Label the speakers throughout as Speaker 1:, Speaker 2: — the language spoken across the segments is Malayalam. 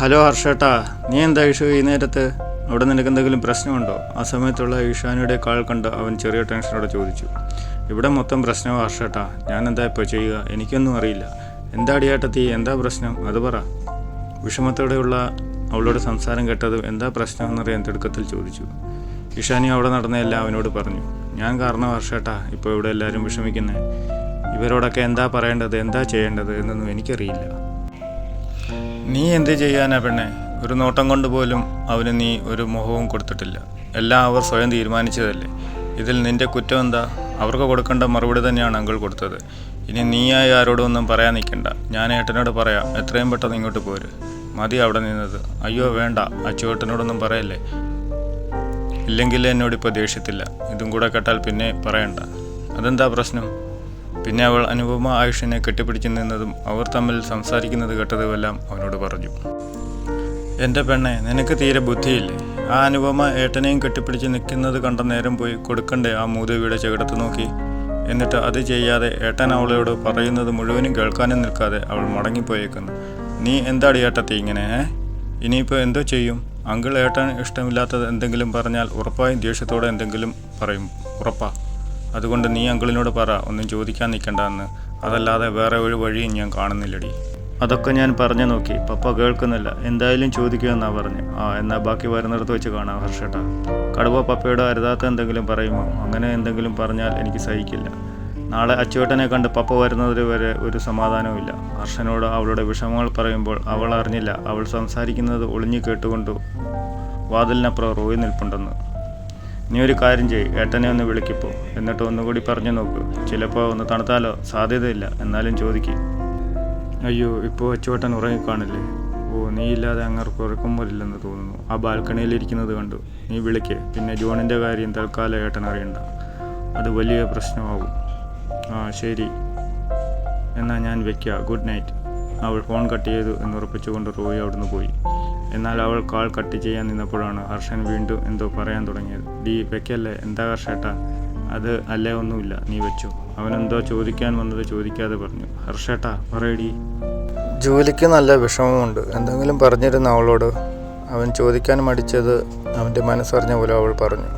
Speaker 1: ഹലോ ഹർഷേട്ടാ, നീ എന്താ ഈഷു ഈ നേരത്ത്? അവിടെ നിനക്ക് എന്തെങ്കിലും പ്രശ്നമുണ്ടോ? ആ സമയത്തുള്ള ഈഷാനിയുടെ കാൾ കണ്ട് അവൻ ചെറിയ ടെൻഷനോടെ ചോദിച്ചു. ഇവിടെ മൊത്തം പ്രശ്നമാണ് ഹർഷേട്ടാ, ഞാൻ എന്താ ഇപ്പോൾ ചെയ്യുക? എനിക്കൊന്നും അറിയില്ല. എന്താ അടിയേട്ടത്തി, എന്താ പ്രശ്നം? അത് പറ. വിഷമത്തോടെയുള്ള അവളോട് സംസാരം കേട്ടത് എന്താ പ്രശ്നമെന്നറിയാൻ തിടുക്കത്തിൽ ചോദിച്ചു. ഈഷാനി അവിടെ നടന്നതെല്ലാം അവനോട് പറഞ്ഞു. ഞാൻ കാരണം ഹർഷേട്ടാ ഇപ്പോൾ ഇവിടെ എല്ലാവരും വിഷമിക്കുന്നത്. ഇവരോടൊക്കെ എന്താ പറയേണ്ടത്, എന്താ ചെയ്യേണ്ടത് എന്നൊന്നും എനിക്കറിയില്ല. നീ എന്ത് ചെയ്യാനാ പെണ്ണെ? ഒരു നോട്ടം കൊണ്ട് പോലും അവന് നീ ഒരു മുഖവും കൊടുത്തിട്ടില്ല. എല്ലാം അവർ സ്വയം തീരുമാനിച്ചതല്ലേ. ഇതിൽ നിന്റെ കുറ്റം എന്താ? അവർക്ക് കൊടുക്കേണ്ട മറുപടി തന്നെയാണ് അങ്കിൾ കൊടുത്തത്. ഇനി നീയായി ആരോടും ഒന്നും പറയാൻ നിൽക്കണ്ട. ഞാൻ ഏട്ടനോട് പറയാം, എത്രയും പെട്ടെന്ന് ഇങ്ങോട്ട് പോര്. മതി അവിടെ നിന്നത്. അയ്യോ വേണ്ട, അച്ചുവേട്ടനോടൊന്നും പറയല്ലേ. ഇല്ലെങ്കിൽ എന്നോടിപ്പോൾ ദേഷ്യത്തില്ല. ഇതും കൂടെ കേട്ടാൽ പിന്നെ പറയണ്ട. അതെന്താ പ്രശ്നം? പിന്നെ അവൾ അനുപമ ആയുഷിനെ കെട്ടിപ്പിടിച്ചു നിന്നതും അവർ തമ്മിൽ സംസാരിക്കുന്നത് കേട്ടതുമെല്ലാം അവനോട് പറഞ്ഞു. എൻ്റെ പെണ്ണെ, നിനക്ക് തീരെ ബുദ്ധിയില്ലേ? ആ അനുപമ ഏട്ടനെയും കെട്ടിപ്പിടിച്ച് നിൽക്കുന്നത് കണ്ട നേരം പോയി കൊടുക്കണ്ടേ ആ മൂദേവിയുടെ ചെകിടത്ത് നോക്കി? എന്നിട്ട് അത് ചെയ്യാതെ ഏട്ടൻ അവളോട് പറയുന്നത് മുഴുവനും കേൾക്കാനും നിൽക്കാതെ അവൾ മടങ്ങിപ്പോയേക്കുന്നു. നീ എന്താടി ഏട്ടത്തി ഇങ്ങനെ? ഇനിയിപ്പോൾ എന്തോ ചെയ്യും? അങ്കിൾ ഏട്ടൻ ഇഷ്ടമില്ലാത്തത് എന്തെങ്കിലും പറഞ്ഞാൽ ഉറപ്പായും ദേഷ്യത്തോടെ എന്തെങ്കിലും പറയും, ഉറപ്പാ. അതുകൊണ്ട് നീ അങ്കിളിനോട് പറ, ഒന്നും ചോദിക്കാൻ നിൽക്കണ്ടെന്ന്. അതല്ലാതെ വേറെ ഒരു വഴിയും ഞാൻ കാണുന്നില്ലടി. അതൊക്കെ ഞാൻ പറഞ്ഞു നോക്കി, പപ്പ കേൾക്കുന്നില്ല. എന്തായാലും ചോദിക്കുമെന്നാണ് പറഞ്ഞു. എന്നാൽ ബാക്കി വരുന്നിടത്ത് വെച്ച് കാണാം ഹർഷേട്ടാ. കടുവ പപ്പയോട് അരുതാത്ത എന്തെങ്കിലും പറയുമോ? അങ്ങനെ എന്തെങ്കിലും പറഞ്ഞാൽ എനിക്ക് സഹിക്കില്ല. നാളെ അച്ചുവേട്ടനെ കണ്ട് പപ്പ വരുന്നത് വരെ ഒരു സമാധാനവുമില്ല. ഹർഷനോട് അവളുടെ വിഷമങ്ങൾ പറയുമ്പോൾ അവൾ അറിഞ്ഞില്ല അവൾ സംസാരിക്കുന്നത് ഒളിഞ്ഞു കേട്ടുകൊണ്ട് വാതിലിനപ്പുറം റോയി നിൽപ്പുണ്ടെന്ന്. നീ ഒരു കാര്യം ചെയ്യ്, ഏട്ടനെ ഒന്ന് വിളിക്കിപ്പോ. എന്നിട്ട് ഒന്നുകൂടി പറഞ്ഞു നോക്ക്. ചിലപ്പോൾ ഒന്ന് തണുത്താലോ? സാധ്യതയില്ല, എന്നാലും ചോദിക്കും. അയ്യോ, ഇപ്പോൾ അച്ചുവേട്ടൻ ഉറങ്ങിക്കാണില്ലേ? നീ ഇല്ലാതെ അങ്ങർക്ക് ഉറക്കമില്ലെന്ന് തോന്നുന്നു. ആ ബാൽക്കണിയിലിരിക്കുന്നത് കണ്ടു. നീ വിളിക്കേ. പിന്നെ ജോണിൻ്റെ കാര്യം തൽക്കാലം ഏട്ടൻ അറിയണ്ട, അത് വലിയ പ്രശ്നമാവും. ശരി, എന്നാൽ ഞാൻ വെക്കുക. Good night. അവൾ ഫോൺ കട്ട് ചെയ്തു എന്നുറപ്പിച്ചുകൊണ്ട് റോയി അവിടുന്ന് പോയി. എന്നാൽ അവൾ കാൾ കട്ട് ചെയ്യാൻ നിന്നപ്പോഴാണ് ഹർഷൻ വീണ്ടും എന്തോ പറയാൻ തുടങ്ങിയത്. വെക്കല്ലേ. എന്താ ഹർഷേട്ടാ? അത് അല്ലേ, ഒന്നുമില്ല, നീ വെച്ചു. അവനെന്തോ ചോദിക്കാൻ വന്നത് ചോദിക്കാതെ പറഞ്ഞു. ഹർഷേട്ടാ പറയടി. ജോലിക്ക് നല്ല വിഷമമുണ്ട്. എന്തെങ്കിലും പറഞ്ഞിരുന്ന അവളോട്? അവൻ ചോദിക്കാൻ മടിച്ചത് അവൻ്റെ മനസ്സറിഞ്ഞ പോലെ അവൾ പറഞ്ഞു.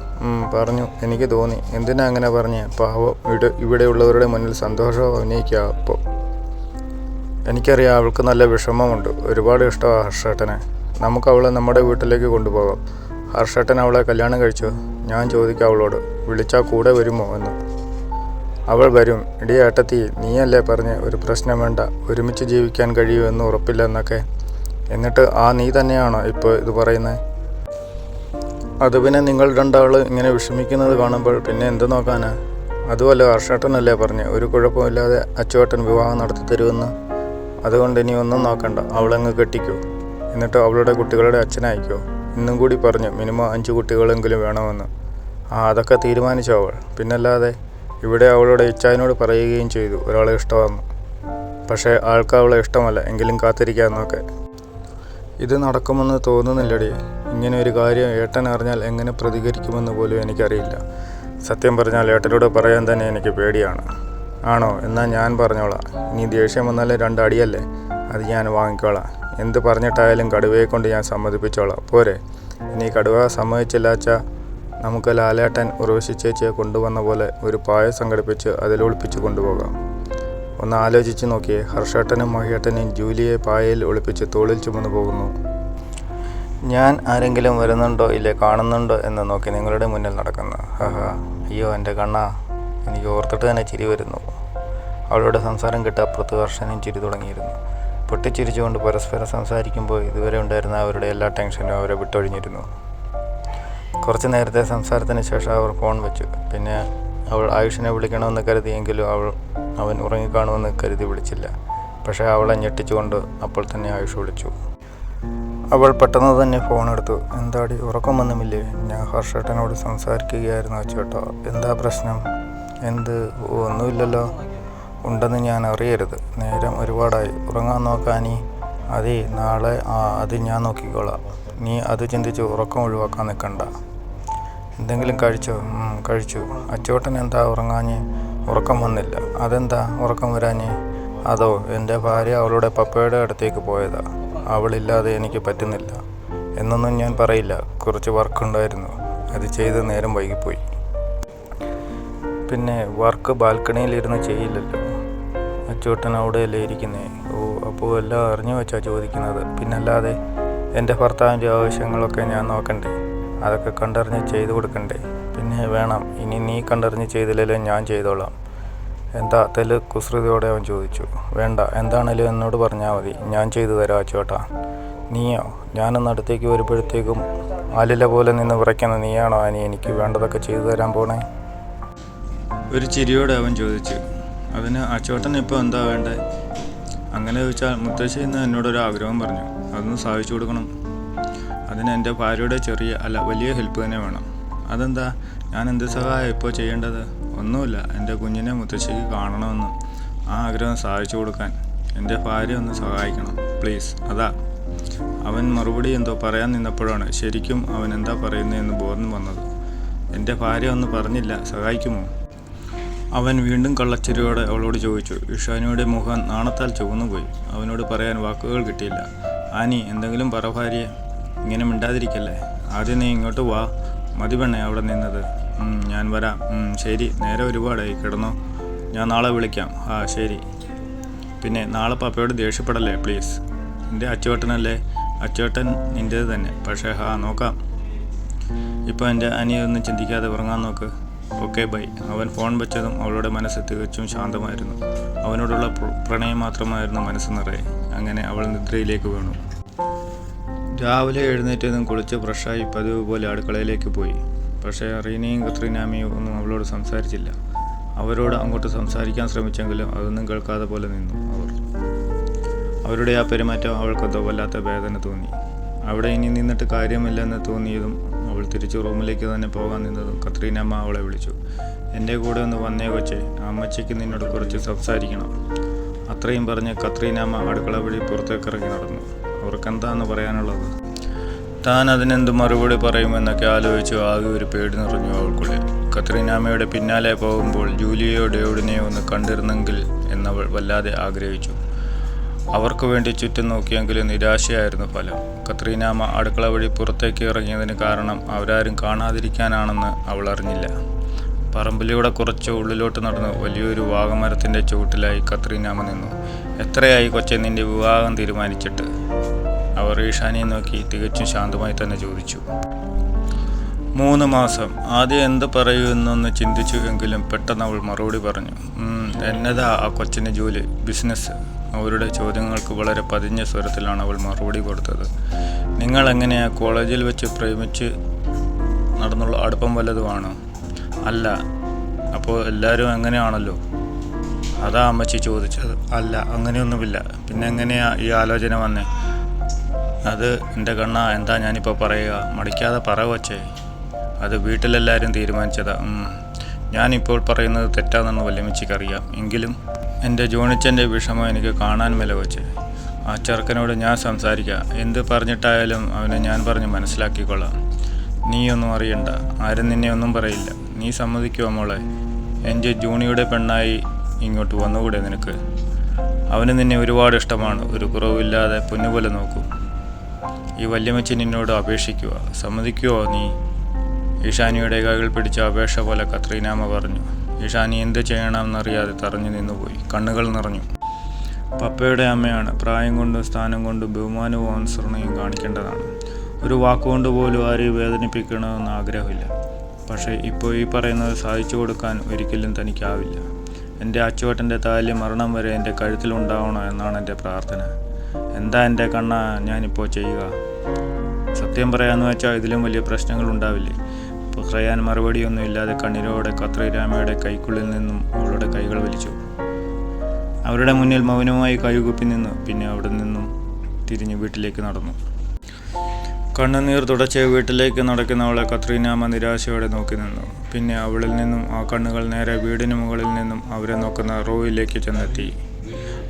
Speaker 1: പറഞ്ഞു, എനിക്ക് തോന്നി. എന്തിനാ അങ്ങനെ പറഞ്ഞേ? പാവം ഇവിടെയുള്ളവരുടെ മുന്നിൽ സന്തോഷം അഭിനയിക്കുക. അപ്പോൾ എനിക്കറിയാം അവൾക്ക് നല്ല വിഷമമുണ്ട്. ഒരുപാട് ഇഷ്ടമാണ് ഹർഷേട്ടനെ. നമുക്ക് അവളെ നമ്മുടെ വീട്ടിലേക്ക് കൊണ്ടുപോകാം. ഹർഷേട്ടൻ അവളെ കല്യാണം കഴിച്ചോ? ഞാൻ ചോദിക്കാം അവളോട്, വിളിച്ചാൽ കൂടെ വരുമോ എന്ന്. അവൾ വരും. ഇടി ഏട്ടത്തി, നീയല്ലേ പറഞ്ഞ് ഒരു പ്രശ്നം വേണ്ട, ഒരുമിച്ച് ജീവിക്കാൻ കഴിയുമെന്ന് ഉറപ്പില്ല എന്നൊക്കെ. എന്നിട്ട് നീ തന്നെയാണോ ഇപ്പോൾ ഇത് പറയുന്നത്? അത് പിന്നെ നിങ്ങൾ രണ്ടാൾ ഇങ്ങനെ വിഷമിക്കുന്നത് കാണുമ്പോൾ പിന്നെ എന്ത് നോക്കാനാ? അതുമല്ല, ഹർഷേട്ടനല്ലേ പറഞ്ഞ് ഒരു കുഴപ്പമില്ലാതെ അച്ചുവേട്ടൻ വിവാഹം നടത്തി തരുമെന്ന്. അതുകൊണ്ട് ഇനി ഒന്നും നോക്കണ്ട, അവളങ്ങ് കെട്ടിക്കോ. എന്നിട്ട് അവളുടെ കുട്ടികളുടെ അച്ഛനായിക്കോ. ഇന്നും കൂടി പറഞ്ഞു, മിനിമം 5 കുട്ടികളെങ്കിലും വേണമെന്ന്. അതൊക്കെ തീരുമാനിച്ചോ അവൾ? പിന്നല്ലാതെ. ഇവിടെ അവളുടെ ഇച്ചായനോട് പറയുകയും ചെയ്തു ഒരാളെ ഇഷ്ടമാണെന്ന്. പക്ഷേ ആൾക്ക് അവളെ ഇഷ്ടമല്ല. എങ്കിലും കാത്തിരിക്കാമെന്നൊക്കെ. ഇത് നടക്കുമെന്ന് തോന്നുന്നില്ലടി. ഇങ്ങനെ ഒരു കാര്യം ഏട്ടൻ അറിഞ്ഞാൽ എങ്ങനെ പ്രതികരിക്കുമെന്ന് പോലും എനിക്കറിയില്ല. സത്യം പറഞ്ഞാൽ ഏട്ടനോട് പറയാൻ തന്നെ എനിക്ക് പേടിയാണ്. ആണോ? എന്നാൽ ഞാൻ പറഞ്ഞോളാം. ഇനി ദേഷ്യം വന്നാലും 2 അടിയല്ലേ, അത് ഞാൻ വാങ്ങിക്കോളാം. എന്ത് പറഞ്ഞിട്ടായാലും കടുവയെ കൊണ്ട് ഞാൻ സമ്മതിപ്പിച്ചോളാം. പോരെ? ഇനി കടുവ സമ്മതിച്ചില്ലാച്ചാൽ നമുക്ക് ലാലേട്ടൻ ഉർവശി ചേച്ചിയെ കൊണ്ടുവന്ന പോലെ ഒരു പായ സംഘടിപ്പിച്ച് അതിലൊളിപ്പിച്ച് കൊണ്ടുപോകാം. ഒന്ന് ആലോചിച്ച് നോക്കിയേ. ഹർഷേട്ടനും മഹിയേട്ടനും ജൂലിയെ പായയിൽ ഒളിപ്പിച്ച് തോളിൽ ചുമന്നു പോകുന്നു. ഞാൻ ആരെങ്കിലും വരുന്നുണ്ടോ ഇല്ലേ കാണുന്നുണ്ടോ എന്ന് നോക്കി നിങ്ങളുടെ മുന്നിൽ നടക്കുന്നു. അയ്യോ എൻ്റെ കണ്ണാ, എനിക്ക് ഓർത്തിട്ട് തന്നെ ചിരി വരുന്നു. അവളുടെ സംസാരം കേട്ട് അപ്പുറത്ത് ഹർഷനും ചിരി തുടങ്ങിയിരുന്നു. പൊട്ടിച്ചിരിച്ചുകൊണ്ട് പരസ്പരം സംസാരിക്കുമ്പോൾ ഇതുവരെ ഉണ്ടായിരുന്ന അവരുടെ എല്ലാ ടെൻഷനും അവരെ വിട്ടൊഴിഞ്ഞിരുന്നു. കുറച്ച് നേരത്തെ സംസാരത്തിന് ശേഷം അവർ ഫോൺ വെച്ചു. പിന്നെ അവൾ ആയുഷിനെ വിളിക്കണമെന്ന് കരുതിയെങ്കിലും അവൻ ഉറങ്ങിക്കാണുമെന്ന് കരുതി വിളിച്ചില്ല. പക്ഷേ അവളെ ഞെട്ടിച്ചുകൊണ്ട് അപ്പോൾ തന്നെ ആയുഷ് വിളിച്ചു. അവൾ പെട്ടെന്ന് തന്നെ ഫോൺ എടുത്തു. എന്താടി, ഉറക്കമൊന്നുമില്ലേ? ഞാൻ ഹർഷേട്ടനോട് സംസാരിക്കുകയായിരുന്നു അച്ചേട്ടാ. എന്താ പ്രശ്നം? എന്ത്? ഒന്നുമില്ലല്ലോ. ഉണ്ടെന്ന് ഞാൻ അറിയരുത്. നേരം ഒരുപാടായി. ഉറങ്ങാൻ നോക്കാനീ. അതേ, നാളെ അത് ഞാൻ നോക്കിക്കോളാം. നീ അത് ചിന്തിച്ച് ഉറക്കം ഒഴിവാക്കാൻ നിൽക്കണ്ട. എന്തെങ്കിലും കഴിച്ചോ? കഴിച്ചു. അച്ചോട്ടൻ എന്താ ഉറങ്ങാഞ്ഞ്? ഉറക്കം വന്നില്ല. അതെന്താ ഉറക്കം വരാഞ്ഞ്? അതോ എൻ്റെ ഭാര്യ അവളുടെ പപ്പയുടെ അടുത്തേക്ക് പോയതാ. അവളില്ലാതെ എനിക്ക് പറ്റുന്നില്ല എന്നൊന്നും ഞാൻ പറയില്ല. കുറച്ച് വർക്കുണ്ടായിരുന്നു, അത് ചെയ്ത് നേരം വൈകിപ്പോയി. പിന്നെ വർക്ക് ബാൽക്കണിയിലിരുന്ന് ചെയ്യില്ലല്ലോ. അച്ചൂട്ടൻ അവിടെയല്ലേ ഇരിക്കുന്നേ. അപ്പോൾ എല്ലാം അറിഞ്ഞു വെച്ചാ ചോദിക്കുന്നത്. പിന്നല്ലാതെ എൻ്റെ ഭർത്താവിൻ്റെ ആവശ്യങ്ങളൊക്കെ ഞാൻ നോക്കണ്ടേ? അതൊക്കെ കണ്ടറിഞ്ഞ് ചെയ്തു കൊടുക്കണ്ടേ? പിന്നെ വേണം, ഇനി നീ കണ്ടറിഞ്ഞ് ചെയ്തില്ലെങ്കിലും ഞാൻ ചെയ്തോളാം. എന്താ തെല് കുസൃതിയോടെ അവൻ ചോദിച്ചു. വേണ്ട, എന്താണേലും എന്നോട് പറഞ്ഞാൽ മതി, ഞാൻ ചെയ്തു തരാം അച്ചോട്ടാ. നീയോ? ഞാനൊന്ന് അടുത്തേക്ക് വരുമ്പോഴത്തേക്കും ആലില പോലെ നിന്ന് വിറയ്ക്കുന്ന നീയാണോ അനി എനിക്ക് വേണ്ടതൊക്കെ ചെയ്തു തരാൻ പോണേ? ഒരു ചിരിയോടെ അവൻ ചോദിച്ചു. അതിന് അച്ചോട്ടൻ ഇപ്പോൾ എന്താ വേണ്ടേ? അങ്ങനെ ചോദിച്ചാൽ മുത്തശ്ശി ഇന്ന് എന്നോടൊരു ആഗ്രഹം പറഞ്ഞു, അതൊന്ന് സാധിച്ചു കൊടുക്കണം. അതിന് എൻ്റെ ഭാര്യയുടെ വലിയ ഹെൽപ്പ് തന്നെ വേണം. അതെന്താ? ഞാൻ എന്ത് സഹായം ഇപ്പോൾ ചെയ്യേണ്ടത്? ഒന്നുമില്ല, എൻ്റെ കുഞ്ഞിനെ മുത്തശ്ശിക്ക് കാണണമെന്ന്. ആ ആഗ്രഹം സാധിച്ചു കൊടുക്കാൻ എൻ്റെ ഭാര്യ ഒന്ന് സഹായിക്കണം പ്ലീസ്, അതാ. അവൻ മറുപടി എന്തോ പറയാൻ നിന്നപ്പോഴാണ് ശരിക്കും അവൻ എന്താ പറയുന്നതെന്ന് ബോധം വന്നത്. എൻ്റെ ഭാര്യ ഒന്ന് പറഞ്ഞില്ല, സഹായിക്കുമോ? അവൻ വീണ്ടും കള്ളച്ചിരിയോടെ അവളോട് ചോദിച്ചു. ഇഷാനിയുടെ മുഖം നാണത്താൽ ചുവന്നുപോയി. അവനോട് പറയാൻ വാക്കുകൾ കിട്ടിയില്ല. ആനി, എന്തെങ്കിലും പറ ഭാര്യയെ, ഇങ്ങനെ മിണ്ടാതിരിക്കല്ലേ. ആദ്യം നീ ഇങ്ങോട്ട് വാ. മതി പെണ്ണേ അവിടെ നിന്നത്. ഞാൻ വരാം. ശരി, നേരെ ഒരുപാടായി, കിടന്നോ. ഞാൻ നാളെ വിളിക്കാം. ശരി. പിന്നെ നാളെ പപ്പയോട് ദേഷ്യപ്പെടല്ലേ പ്ലീസ്. എൻ്റെ അച്ചോട്ടനല്ലേ? അച്ചോട്ടൻ നിൻ്റേത് തന്നെ. പക്ഷേ നോക്കാം. ഇപ്പോൾ എൻ്റെ അനിയൊന്നും ചിന്തിക്കാതെ ഉറങ്ങാൻ നോക്ക്. Okay bye. അവൻ ഫോൺ വെച്ചതും അവളുടെ മനസ്സ് തികച്ചും ശാന്തമായിരുന്നു. അവനോടുള്ള പ്രണയം മാത്രമായിരുന്നു മനസ്സ് നിറയെ. അങ്ങനെ അവൾ നിദ്രയിലേക്ക് വീണു. രാവിലെ എഴുന്നേറ്റതും കുളിച്ച് ഫ്രഷായി പതിവ് പോലെ അടുക്കളയിലേക്ക് പോയി. പക്ഷേ റീനയും കത്രീനാമയും ഒന്നും അവളോട് സംസാരിച്ചില്ല. അവരോട് അങ്ങോട്ട് സംസാരിക്കാൻ ശ്രമിച്ചെങ്കിലും അതൊന്നും കേൾക്കാതെ പോലെ നിന്നു അവരുടെ ആ പെരുമാറ്റം അവൾക്കെന്തോ വല്ലാത്ത വേദന തോന്നി. അവിടെ ഇനി നിന്നിട്ട് കാര്യമില്ലെന്ന് തോന്നിയതും അവൾ തിരിച്ച് റൂമിലേക്ക് തന്നെ പോകാൻ നിന്നതും കത്രീനാമ്മ അവളെ വിളിച്ചു. എൻ്റെ കൂടെ ഒന്ന് വന്നേ കൊച്ചേ, അമ്മച്ചിക്ക് നിന്നോട് കുറച്ച് സംസാരിക്കണം. അത്രയും പറഞ്ഞ് കത്രീനാമ്മ അടുക്കള വഴി പുറത്തേക്കിറങ്ങി നടന്നു. അവർക്കെന്താന്ന് പറയാനുള്ളത്? താൻ അതിനെന്ത് മറുപടി പറയുമെന്നൊക്കെ ആലോചിച്ച് ആകെ ഒരു പേടി നിറഞ്ഞു അവൾക്കുള്ളിൽ. കത്രീനാമ്മയുടെ പിന്നാലെ പോകുമ്പോൾ ജൂലിയയോ ഡേവിഡിനെയോ ഒന്ന് കണ്ടിരുന്നെങ്കിൽ എന്നവൾ വല്ലാതെ ആഗ്രഹിച്ചു. അവർക്ക് വേണ്ടി ചുറ്റും നോക്കിയെങ്കിലും നിരാശയായിരുന്നു ഫലം. കത്രീനാമ്മ അടുക്കള വഴി പുറത്തേക്ക് ഇറങ്ങിയതിന് കാരണം അവരാരും കാണാതിരിക്കാനാണെന്ന് അവൾ അറിഞ്ഞില്ല. പറമ്പിലൂടെ കുറച്ച് ഉള്ളിലോട്ട് നടന്ന് വലിയൊരു വാഗമരത്തിൻ്റെ ചുവട്ടിലായി കത്രീനാമ്മ നിന്നു. എത്രയായി കൊച്ചെ നിന്റെ വിവാഹം തീരുമാനിച്ചിട്ട്? അവർ ഈശാനിയെ നോക്കി തികച്ചും ശാന്തമായി തന്നെ ചോദിച്ചു. 3 മാസം. ആദ്യം എന്ത് പറയുമെന്നൊന്ന് ചിന്തിച്ചു എങ്കിലും പെട്ടെന്ന് അവൾ മറുപടി പറഞ്ഞു. എന്നതാ ആ കൊച്ചിന് ജോലി, ബിസിനസ്? അവരുടെ ചോദ്യങ്ങൾക്ക് വളരെ പതിഞ്ഞ സ്വരത്തിലാണ് അവൾ മറുപടി കൊടുത്തത്. നിങ്ങൾ എങ്ങനെയാ, കോളേജിൽ വെച്ച് പ്രേമിച്ച് നടന്നുള്ള അടുപ്പം വല്ലതുമാണോ? അല്ല. അപ്പോൾ എല്ലാവരും എങ്ങനെയാണല്ലോ? അതാ അമ്മച്ചി ചോദിച്ചത്. അല്ല, അങ്ങനെയൊന്നുമില്ല. പിന്നെ എങ്ങനെയാ ഈ ആലോചന വന്നേ? അത് എൻ്റെ കണ്ണ, എന്താ ഞാനിപ്പോൾ പറയുക? മടിക്കാതെ പറ വച്ചേ. അത് വീട്ടിലെല്ലാവരും തീരുമാനിച്ചതാ. ഞാനിപ്പോൾ പറയുന്നത് തെറ്റാണെന്ന് വല്യമ്മച്ചിക്കറിയാം. എങ്കിലും എൻ്റെ ജോണിച്ചൻ്റെ വിഷമം എനിക്ക് കാണാൻ മേല വച്ചേ. ആ ചെറുക്കനോട് ഞാൻ സംസാരിക്കാം. എന്ത് പറഞ്ഞിട്ടായാലും അവനെ ഞാൻ പറഞ്ഞ് മനസ്സിലാക്കിക്കൊള്ളാം. നീയൊന്നും അറിയണ്ട, ആരും നിന്നെ ഒന്നും പറയില്ല. നീ സമ്മതിക്കുമോ മോളെ? എൻ്റെ ജൂണിയുടെ പെണ്ണായി ഇങ്ങോട്ട് വന്നുകൂടെ നിനക്ക്? അവന് നിന്നെ ഒരുപാട് ഇഷ്ടമാണ്. ഒരു കുറവില്ലാതെ പൊന്നുപോലെ നോക്കൂ. ഈ വല്യമ്മച്ചി നിന്നോട് അപേക്ഷിക്കുക. സമ്മതിക്കുമോ നീ? ഈശാനിയുടെ കൈകൾ പിടിച്ച അപേക്ഷ പോലെ കത്രീനാമ്മ പറഞ്ഞു. ഈശാനി എന്ത് ചെയ്യണമെന്നറിയാതെ തറഞ്ഞു നിന്നുപോയി. കണ്ണുകൾ നിറഞ്ഞു. പപ്പയുടെ അമ്മയാണ്. പ്രായം കൊണ്ടും സ്ഥാനം കൊണ്ടും ബഹുമാനവും അനുസരണയും കാണിക്കേണ്ടതാണ്. ഒരു വാക്കുകൊണ്ട് പോലും ആരെയും വേദനിപ്പിക്കണമെന്ന് ആഗ്രഹമില്ല. പക്ഷേ ഇപ്പോൾ ഈ പറയുന്നത് സാധിച്ചു കൊടുക്കാൻ ഒരിക്കലും തനിക്കാവില്ല. എൻ്റെ അച്ചുവേട്ടൻ്റെ താലി മരണം വരെ എൻ്റെ കഴുത്തിലുണ്ടാവണം എന്നാണ് എൻ്റെ പ്രാർത്ഥന. എന്താ എൻ്റെ കണ്ണ ഞാനിപ്പോൾ ചെയ്യുക? സത്യം പറയാമെന്ന് വെച്ചാൽ ഇതിലും വലിയ പ്രശ്നങ്ങൾ ഉണ്ടാവില്ലേ? പറയാൻ മറുപടിയൊന്നും ഇല്ലാതെ കണ്ണീരോടെ കത്രീനാമ്മയുടെ കൈക്കുള്ളിൽ നിന്നും അവളുടെ കൈകൾ വലിച്ചു. അവരുടെ മുന്നിൽ മൗനമായി കൈകുപ്പി നിന്നു. പിന്നെ അവിടെ നിന്നും തിരിഞ്ഞ് വീട്ടിലേക്ക് നടന്നു. കണ്ണുനീർ തുടച്ച് വീട്ടിലേക്ക് നടക്കുന്നവളെ കത്രീനാമ്മ നിരാശയോടെ നോക്കി നിന്നു. പിന്നെ അവളിൽ നിന്നും ആ കണ്ണുകൾ നേരെ വീടിന് മുകളിൽ നിന്നും അവരെ നോക്കുന്ന റോയിലേക്ക് ചെന്നെത്തി.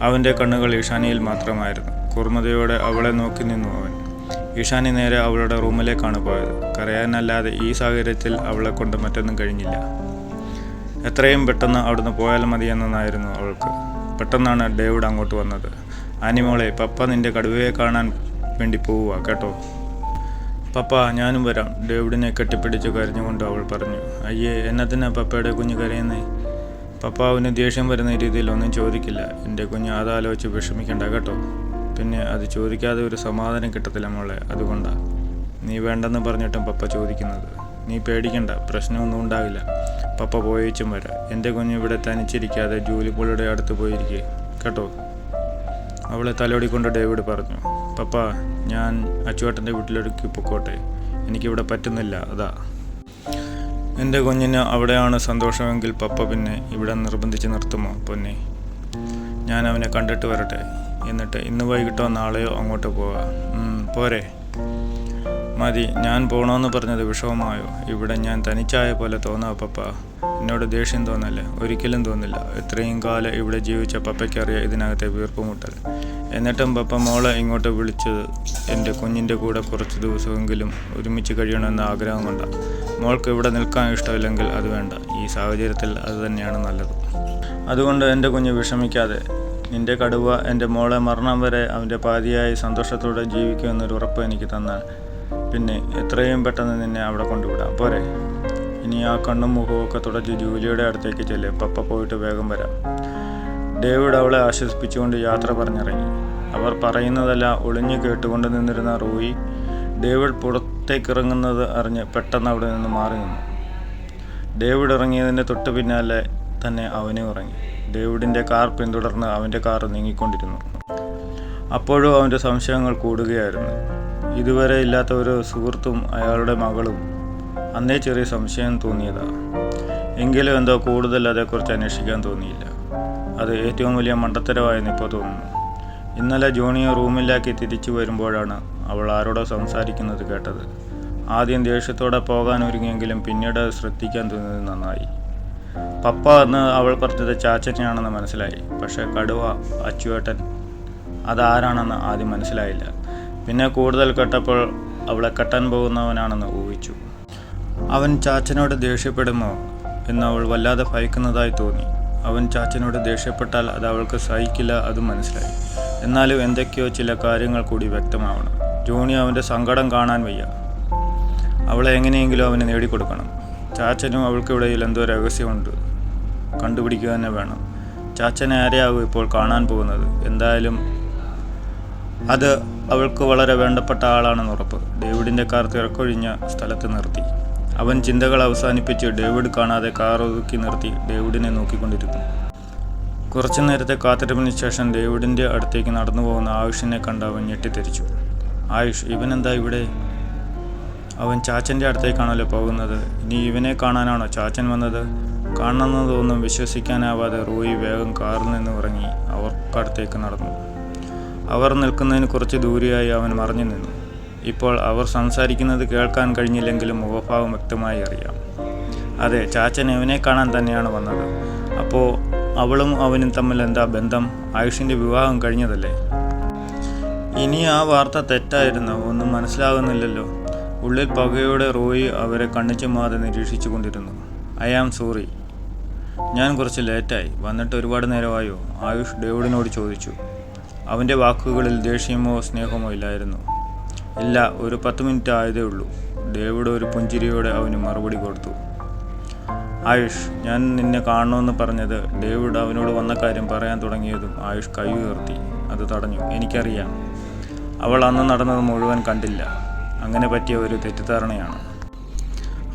Speaker 1: അവൻ്റെ കണ്ണുകൾ ഈശാനിയിൽ മാത്രമായിരുന്നു. കൂർമ്മതയോടെ അവളെ നോക്കി നിന്നു അവൻ. ഈശാനി നേരെ അവളുടെ റൂമിലേക്കാണ് പോയത്. കരയാനല്ലാതെ ഈ സാഹചര്യത്തിൽ അവളെ കൊണ്ട് മറ്റൊന്നും കഴിഞ്ഞില്ല. എത്രയും പെട്ടെന്ന് അവിടുന്ന് പോയാൽ മതിയെന്നായിരുന്നു അവൾക്ക്. പെട്ടെന്നാണ് ഡേവിഡ് അങ്ങോട്ട് വന്നത്. ആനിമോളെ, പപ്പ നിന്റെ കടുവയെ കാണാൻ വേണ്ടി പോവുക കേട്ടോ. പപ്പ ഞാനും വരാം, ഡേവിഡിനെ കെട്ടിപ്പിടിച്ച് കരഞ്ഞുകൊണ്ട് അവൾ പറഞ്ഞു. അയ്യേ, എന്നതിനാ പപ്പയുടെ കുഞ്ഞ് കരയുന്നേ? പപ്പ അവന് ദേഷ്യം വരുന്ന രീതിയിൽ ഒന്നും ചോദിക്കില്ല. എൻ്റെ കുഞ്ഞ് അതാലോചിച്ച് വിഷമിക്കണ്ട കേട്ടോ. പിന്നെ അത് ചോദിക്കാതെ ഒരു സമാധാനം കിട്ടത്തില്ല മോളെ, അതുകൊണ്ടാണ് നീ വേണ്ടെന്ന് പറഞ്ഞിട്ടും പപ്പ ചോദിക്കുന്നത്. നീ പേടിക്കണ്ട, പ്രശ്നമൊന്നും ഉണ്ടാകില്ല. പപ്പ പോയേച്ചും വരാം. എൻ്റെ കുഞ്ഞ് ഇവിടെ തനിച്ചിരിക്കാതെ ജൂലിപ്പുള്ളിയുടെ അടുത്ത് പോയിരിക്കേ കേട്ടോ. അവളെ തലോടിക്കൊണ്ട് ഡേവിഡ് പറഞ്ഞു. പപ്പ, ഞാൻ അച്ചുവേട്ടൻ്റെ വീട്ടിലേക്ക് പൊക്കോട്ടെ, എനിക്കിവിടെ പറ്റുന്നില്ല, അതാ. എൻ്റെ കുഞ്ഞിന് അവിടെയാണ് സന്തോഷമെങ്കിൽ പപ്പ പിന്നെ ഇവിടെ നിർബന്ധിച്ച് നിർത്തുമോ പൊന്നെ? ഞാൻ അവനെ കണ്ടിട്ട് വരട്ടെ, എന്നിട്ട് ഇന്ന് വൈകിട്ടോ നാളെയോ അങ്ങോട്ട് പോവാം. പോരെ? മതി, ഞാൻ പോകണമെന്ന് പറഞ്ഞത് വിഷമമായോ? ഇവിടെ ഞാൻ തനിച്ചായ പോലെ തോന്നാം പപ്പ. എന്നോട് ദേഷ്യം തോന്നല്ലേ? ഒരിക്കലും തോന്നില്ല. ഇത്രയും കാലം ഇവിടെ ജീവിച്ച പപ്പയ്ക്കറിയാം ഇതിനകത്തെ വീർപ്പുമുട്ടൽ. എന്നിട്ടും പപ്പ മോളെ ഇങ്ങോട്ട് വിളിച്ചത് എൻ്റെ കുഞ്ഞിൻ്റെ കൂടെ കുറച്ച് ദിവസമെങ്കിലും ഒരുമിച്ച് കഴിയണമെന്ന ആഗ്രഹം കൊണ്ടാണ്. മോൾക്ക് ഇവിടെ നിൽക്കാൻ ഇഷ്ടമില്ലെങ്കിൽ അത് വേണ്ട. ഈ സാഹചര്യത്തിൽ അത് തന്നെയാണ് നല്ലത്. അതുകൊണ്ട് എൻ്റെ കുഞ്ഞ് വിഷമിക്കാതെ. നിൻ്റെ കടുവ എൻ്റെ മോളെ മരണം വരെ അവൻ്റെ പാതിയായി സന്തോഷത്തോടെ ജീവിക്കുമെന്നൊരു ഉറപ്പ് എനിക്ക് തന്നാൽ പിന്നെ എത്രയും പെട്ടെന്ന് നിന്നെ അവിടെ കൊണ്ടുവിടാം, പോരെ? ഇനി ആ കണ്ണും മുഖമൊക്കെ തുടച്ച് ജൂലിയുടെ അടുത്തേക്ക് ചെല്ലേ. പപ്പ പോയിട്ട് വേഗം വരാം. ഡേവിഡ് അവളെ ആശ്വസിപ്പിച്ചുകൊണ്ട് യാത്ര പറഞ്ഞിറങ്ങി. അവർ പറയുന്നതെല്ലാം ഒളിഞ്ഞു കേട്ടുകൊണ്ട് നിന്നിരുന്ന റോയി ഡേവിഡ് പുറത്തേക്കിറങ്ങുന്നത് അറിഞ്ഞ് പെട്ടെന്ന് അവിടെ നിന്ന് മാറി നിന്നു. ഡേവിഡ് ഇറങ്ങിയതിൻ്റെ തൊട്ട് പിന്നാലെ തന്നെ അവനും ഇറങ്ങി. ഡേവിഡിൻ്റെ കാർ പിന്തുടർന്ന് അവൻ്റെ കാർ നീങ്ങിക്കൊണ്ടിരുന്നു. അപ്പോഴും അവൻ്റെ സംശയങ്ങൾ കൂടുകയായിരുന്നു. ഇതുവരെ ഇല്ലാത്ത ഒരു സുഹൃത്തും അയാളുടെ മകളും. അന്നേ ചെറിയ സംശയം തോന്നിയതാണ്. എങ്കിലും എന്തോ കൂടുതൽ അതേക്കുറിച്ച് അന്വേഷിക്കാൻ തോന്നിയില്ല. അത് ഏറ്റവും വലിയ മണ്ടത്തരമായെന്ന് ഇപ്പോൾ തോന്നുന്നു. ഇന്നലെ ജോണിയെ റൂമിലാക്കി തിരിച്ചു വരുമ്പോഴാണ് അവൾ ആരോടോ സംസാരിക്കുന്നത് കേട്ടത്. ആദ്യം ദേഷ്യത്തോടെ പോകാൻ ഒരുങ്ങിയെങ്കിലും പിന്നീട് ശ്രദ്ധിക്കാൻ തോന്നിയത് നന്നായി. പപ്പ എന്ന് അവൾ പറഞ്ഞത് ചാച്ചനെയാണെന്ന് മനസ്സിലായി. പക്ഷേ കടുവ, അച്ചുവേട്ടൻ, അതാരാണെന്ന് ആദ്യം മനസ്സിലായില്ല. പിന്നെ കൂടുതൽ കേട്ടപ്പോൾ അവളെ കെട്ടാൻ പോകുന്നവനാണെന്ന് ഊഹിച്ചു. അവൻ ചാച്ചനോട് ദേഷ്യപ്പെടുമോ എന്ന് അവൾ വല്ലാതെ ഭയക്കുന്നതായി തോന്നി. അവൻ ചാച്ചനോട് ദേഷ്യപ്പെട്ടാൽ അത് അവൾക്ക് സഹിക്കില്ല, അതും മനസ്സിലായി. എന്നാലും എന്തൊക്കെയോ ചില കാര്യങ്ങൾ കൂടി വ്യക്തമാവണം. ജോണി അവൻ്റെ സങ്കടം കാണാൻ വയ്യ. അവളെ എങ്ങനെയെങ്കിലും അവന് നേടിക്കൊടുക്കണം. ചാച്ചനും അവൾക്കിടയിൽ എന്തോ രഹസ്യമുണ്ട്, കണ്ടുപിടിക്കുക തന്നെ വേണം. ചാച്ചനെ ആരെയാകും ഇപ്പോൾ കാണാൻ പോകുന്നത്? എന്തായാലും അത് അവൾക്ക് വളരെ വേണ്ടപ്പെട്ട ആളാണെന്ന് ഉറപ്പ്. ഡേവിഡിൻ്റെ കാർ തിരക്കൊഴിഞ്ഞ സ്ഥലത്ത് നിർത്തി. അവൻ ചിന്തകൾ അവസാനിപ്പിച്ച് ഡേവിഡ് കാണാതെ കാർ ഒതുക്കി നിർത്തി ഡേവിഡിനെ നോക്കിക്കൊണ്ടിരുന്നു. കുറച്ചു നേരത്തെ കാത്തിരിപ്പിന് ശേഷം ഡേവിഡിൻ്റെ അടുത്തേക്ക് നടന്നു പോകുന്ന ആയുഷിനെ കണ്ട് അവൻ ഞെട്ടിത്തെറിച്ചു. ആയുഷ്, ഇവനെന്താ ഇവിടെ? അവൻ ചാച്ചൻ്റെ അടുത്തേക്കാണല്ലോ പോകുന്നത്. ഇനി ഇവനെ കാണാനാണോ ചാച്ചൻ വന്നത്? കാണുന്നതൊന്നും വിശ്വസിക്കാനാവാതെ റോയി വേഗം കാറിൽ നിന്ന് ഇറങ്ങി അവർക്കടുത്തേക്ക് നടന്നു. അവർ നിൽക്കുന്നതിന് കുറച്ച് ദൂരെയായി അവൻ മറഞ്ഞു നിന്നു. ഇപ്പോൾ അവർ സംസാരിക്കുന്നത് കേൾക്കാൻ കഴിഞ്ഞില്ലെങ്കിലും മുഖഭാവം വ്യക്തമായി അറിയാം. അതെ, ചാച്ചൻ ഇവനെ കാണാൻ തന്നെയാണ് വന്നത്. അപ്പോൾ അവളും അവനും തമ്മിൽ എന്താ ബന്ധം? ആയുഷിൻ്റെ വിവാഹം കഴിഞ്ഞതല്ലേ? ഇനി ആ വാർത്ത തെറ്റായിരുന്നു, ഒന്നും മനസ്സിലാകുന്നില്ലല്ലോ. ഉള്ളിൽ പകയോടെ റോയി അവരെ കണ്ണിച്ചുമാതെ നിരീക്ഷിച്ചു കൊണ്ടിരുന്നു. ഐ ആം സോറി, ഞാൻ കുറച്ച് ലേറ്റായി. വന്നിട്ട് ഒരുപാട് നേരമായോ? ആയുഷ് ഡേവിഡിനോട് ചോദിച്ചു. അവൻ്റെ വാക്കുകളിൽ ദേഷ്യമോ സ്നേഹമോ ഇല്ലായിരുന്നു. ഇല്ല, ഒരു 10 മിനിറ്റ് ആയതേ ഉള്ളൂ. ഡേവിഡ് ഒരു പുഞ്ചിരിയോടെ അവന് മറുപടി കൊടുത്തു. ആയുഷ്, ഞാൻ നിന്നെ കാണണമെന്ന് പറഞ്ഞത്. ഡേവിഡ് അവനോട് വന്ന കാര്യം പറയാൻ തുടങ്ങിയതും ആയുഷ് കൈ ഉയർത്തി. അത് തടഞ്ഞു. എനിക്കറിയാം, അവൾ അന്ന് നടന്നത് മുഴുവൻ കണ്ടില്ല. അങ്ങനെ പറ്റിയ ഒരു തെറ്റിദ്ധാരണയാണ്.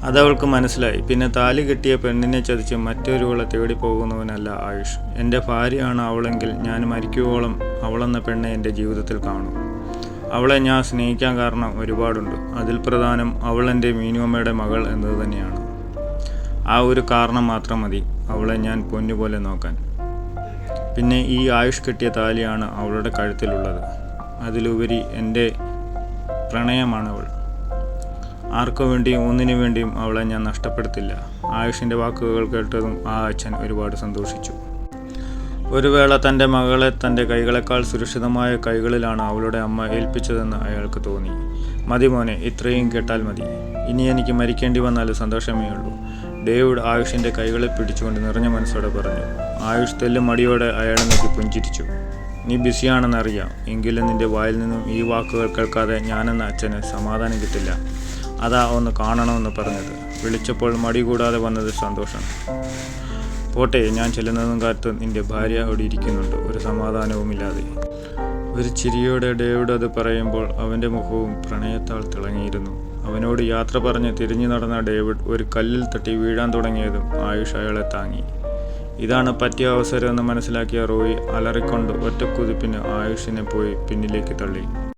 Speaker 1: അതവൾക്ക് മനസ്സിലായി. പിന്നെ താലി കെട്ടിയ പെണ്ണിനെ ചതിച്ച് മറ്റൊരുവളെ തേടി പോകുന്നവനല്ല ആയുഷ്. എൻ്റെ ഭാര്യയാണ് അവളെങ്കിൽ ഞാൻ മരിക്കുവോളം അവളെന്ന പെണ്ണെ എൻ്റെ ജീവിതത്തിൽ കാണും. അവളെ ഞാൻ സ്നേഹിക്കാൻ കാരണം ഒരുപാടുണ്ട്. അതിൽ പ്രധാനം അവൾ എൻ്റെ മീനുമ്മയുടെ മകൾ എന്നത് തന്നെയാണ്. ആ ഒരു കാരണം മാത്രം മതി അവളെ ഞാൻ പൊന്നുപോലെ നോക്കാൻ. പിന്നെ ഈ ആയുഷ് കെട്ടിയ താലിയാണ് അവളുടെ കഴുത്തിലുള്ളത്. അതിലുപരി എൻ്റെ പ്രണയമാണ് അവൾ. ആർക്കു വേണ്ടിയും ഒന്നിനു വേണ്ടിയും അവളെ ഞാൻ നഷ്ടപ്പെടുത്തില്ല. ആയുഷിൻ്റെ വാക്കുകൾ കേട്ടതും ആ അച്ഛൻ ഒരുപാട് സന്തോഷിച്ചു. ഒരു വേള തൻ്റെ മകളെ തൻ്റെ കൈകളെക്കാൾ സുരക്ഷിതമായ കൈകളിലാണ് അവളുടെ അമ്മ ഏൽപ്പിച്ചതെന്ന് അയാൾക്ക് തോന്നി. മതി മോനെ, ഇത്രയും കേട്ടാൽ മതി. ഇനി എനിക്ക് മരിക്കേണ്ടി വന്നാൽ സന്തോഷമേ ഉള്ളൂ. ഡേവിഡ് ആയുഷിൻ്റെ കൈകളെ പിടിച്ചുകൊണ്ട് നിറഞ്ഞ മനസ്സോടെ പറഞ്ഞു. ആയുഷ് തെല്ലും മടിയോടെ അയാളെ നോക്കി പുഞ്ചിരിച്ചു. നീ ബിസിയാണെന്നറിയാം. എങ്കിലും നിന്റെ വായിൽ നിന്നും ഈ വാക്കുകൾ കേൾക്കാതെ ഞാനെന്ന അച്ഛന് സമാധാനം കിട്ടില്ല. അതാ ഒന്ന് കാണണമെന്ന് പറഞ്ഞത്. വിളിച്ചപ്പോൾ മടി കൂടാതെ വന്നത് സന്തോഷം. പോട്ടെ, ഞാൻ ചെല്ലുന്നതും കാലത്ത് നിന്റെ ഭാര്യ അവിടെ ഇരിക്കുന്നുണ്ട്, ഒരു സമാധാനവുമില്ലാതെ. ഒരു ചിരിയോടെ ഡേവിഡ് അത് പറയുമ്പോൾ അവൻ്റെ മുഖവും പ്രണയത്താൽ തിളങ്ങിയിരുന്നു. അവനോട് യാത്ര പറഞ്ഞ് തിരിഞ്ഞു നടന്ന ഡേവിഡ് ഒരു കല്ലിൽ തട്ടി വീഴാൻ തുടങ്ങിയതും ആയുഷ് അയാളെ താങ്ങി. ഇതാണ് പറ്റിയ അവസരമെന്ന് മനസ്സിലാക്കിയ റോയി അലറിക്കൊണ്ട് ഒറ്റക്കുതിപ്പിന് ആയുഷിനെ പോയി പിന്നിലേക്ക് തള്ളി.